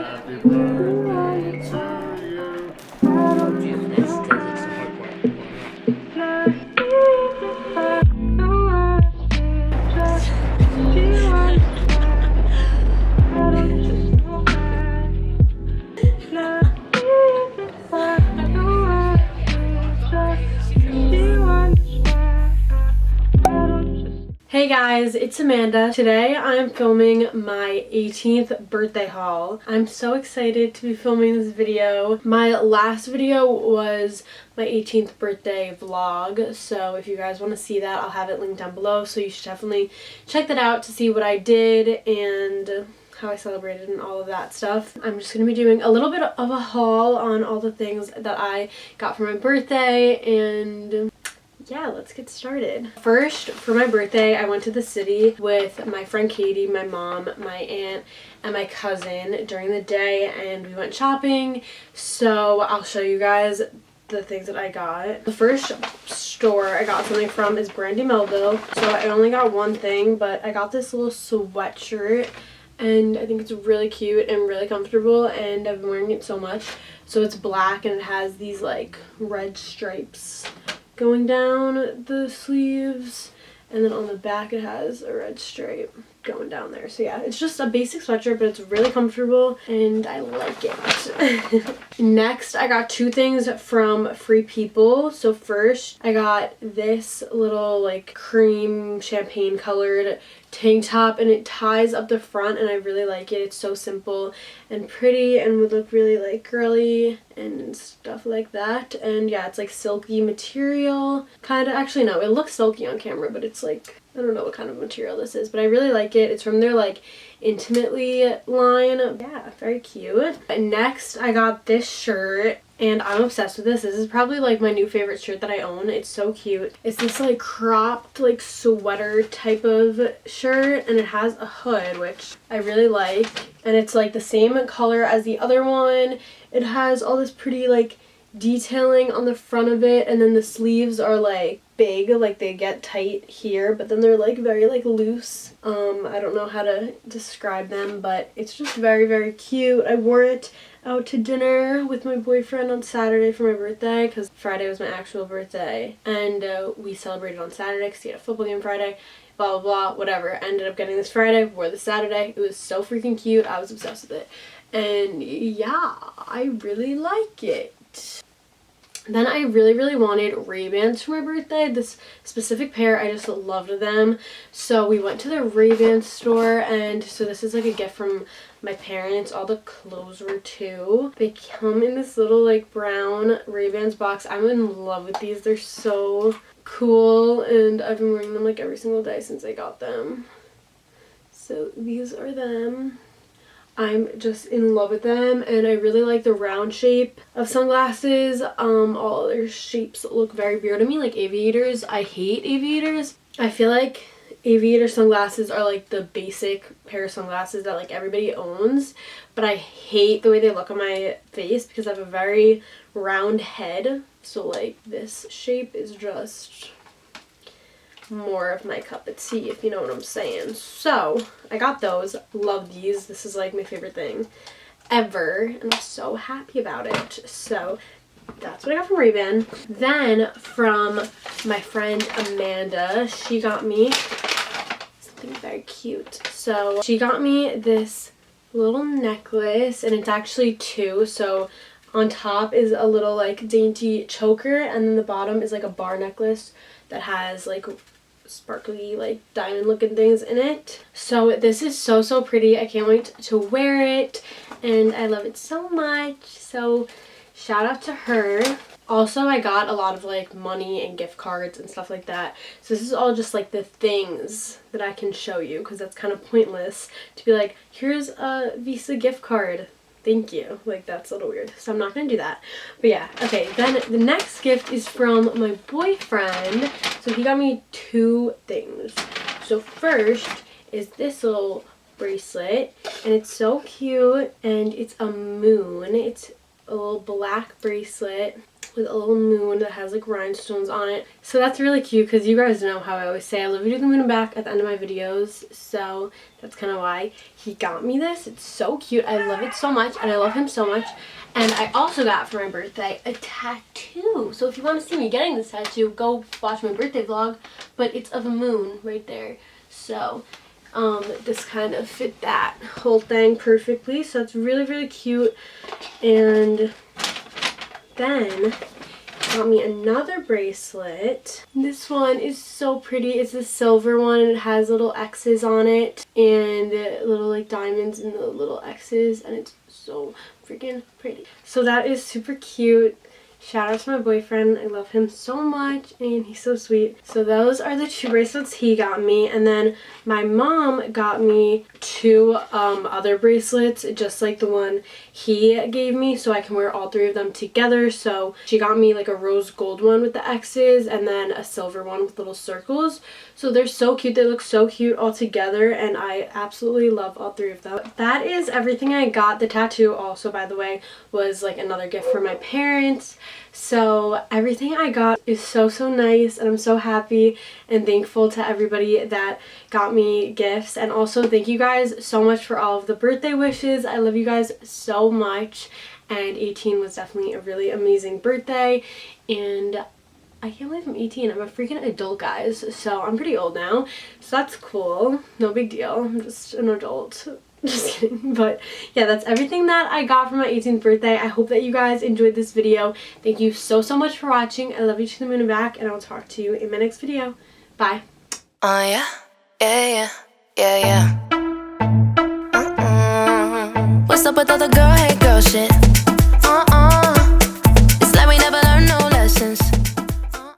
Happy birthday to you. This does it so hard. Hey guys, it's Amanda. Today I'm filming my 18th birthday haul. I'm so excited to be filming this video. My last video was my 18th birthday vlog, so if you guys want to see that, I'll have it linked down below, so you should definitely check that out to see what I did and how I celebrated and all of that stuff. I'm just going to be doing a little bit of a haul on all the things that I got for my birthday, and yeah, let's get started. First, for my birthday, I went to the city with my friend Katie, my mom, my aunt, and my cousin during the day, and we went shopping, so I'll show you guys the things that I got. The first store I got something from is Brandy Melville, so I only got one thing, but I got this little sweatshirt, and I think it's really cute and really comfortable, and I've been wearing it so much. So it's black, and it has these like red stripes going down the sleeves, and then on the back it has a red stripe going down there. So yeah, it's just a basic sweatshirt, but it's really comfortable and I like it. Next, I got two things from Free People. So first, I got this little like cream champagne colored tank top, and it ties up the front, and I really like it. It's so simple and pretty and would look really like girly and stuff like that. And yeah, it's like silky material, kind of. Actually no, it looks silky on camera, but it's like, I don't know what kind of material this is, but I really like it. It's from their like Intimately line. Yeah, very cute. Next, I got this shirt, and I'm obsessed with this. This is probably like my new favorite shirt that I own. It's so cute. It's this like cropped like sweater type of shirt, and it has a hood, which I really like, and it's like the same color as the other one. It has all this pretty like detailing on the front of it, and then the sleeves are like big, like they get tight here, but then they're like very like loose. I don't know how to describe them, but it's just very, very cute. I wore it out to dinner with my boyfriend on Saturday for my birthday, because Friday was my actual birthday, and we celebrated on Saturday because he had a football game Friday, blah blah blah, whatever. Ended up getting this Friday, wore this Saturday. It was so freaking cute. I was obsessed with it, and yeah, I really like it. Then I really wanted Ray-Bans for my birthday. This specific pair, I just loved them. So we went to the Ray-Ban store, and so this is like a gift from my parents. All the clothes were too. They come in this little like brown Ray-Bans box. I'm in love with these. They're so cool, and I've been wearing them like every single day since I got them. So these are them. I'm just in love with them, and I really like the round shape of sunglasses. All other shapes look very weird to me, like aviators. I hate aviators. I feel like aviator sunglasses are like the basic pair of sunglasses that like everybody owns, but I hate the way they look on my face because I have a very round head, so like this shape is just more of my cup of tea, if you know what I'm saying. So I got those. Love these. This is like my favorite thing ever, and I'm so happy about it. So that's what I got from Ray-Ban. Then from my friend Amanda, she got me something very cute. So she got me this little necklace, and it's actually two. So on top is a little like dainty choker, and then the bottom is like a bar necklace that has like sparkly like diamond looking things in it. So this is so pretty. I can't wait to wear it, and I love it so much. So shout out to her. Also, I got a lot of like money and gift cards and stuff like that. So this is all just like the things that I can show you, because that's kind of pointless to be like, here's a Visa gift card, thank you. Like, that's a little weird, so I'm not gonna do that. But yeah, okay, then the next gift is from my boyfriend. So he got me two things. So first is this little bracelet, and it's so cute, and it's a moon. It's a little black bracelet with a little moon that has like rhinestones on it. So that's really cute because you guys know how I always say I love you to the moon and back at the end of my videos. So that's kind of why he got me this. It's so cute. I love it so much and I love him so much. And I also got for my birthday a tattoo. So if you want to see me getting this tattoo, go watch my birthday vlog. But it's of a moon right there. So this kind of fit that whole thing perfectly. So it's really, really cute. And then got me another bracelet. This one is so pretty. It's a silver one and it has little X's on it and little like diamonds in the little X's, and it's so freaking pretty. So that is super cute. Shout out to my boyfriend. I love him so much and he's so sweet. So those are the 2 bracelets he got me. And then my mom got me 2 other bracelets, just like the one he gave me, so I can wear all 3 of them together. So she got me like a rose gold one with the X's and then a silver one with little circles. So they're so cute. They look so cute all together and I absolutely love all 3 of them. That is everything I got. The tattoo also, by the way, was like another gift for my parents. So everything I got is so nice, and I'm so happy and thankful to everybody that got me gifts. And also thank you guys so much for all of the birthday wishes. I love you guys so much, and 18 was definitely a really amazing birthday, and I can't believe I'm 18. I'm a freaking adult, guys. So I'm pretty old now. So that's cool. No big deal. I'm just an adult. Just kidding. But yeah, that's everything that I got for my 18th birthday. I hope that you guys enjoyed this video. Thank you so much for watching. I love you to the moon and back, and I'll talk to you in my next video. Bye. Yeah, yeah, yeah, yeah, yeah. What's up with all the girl hate girl shit?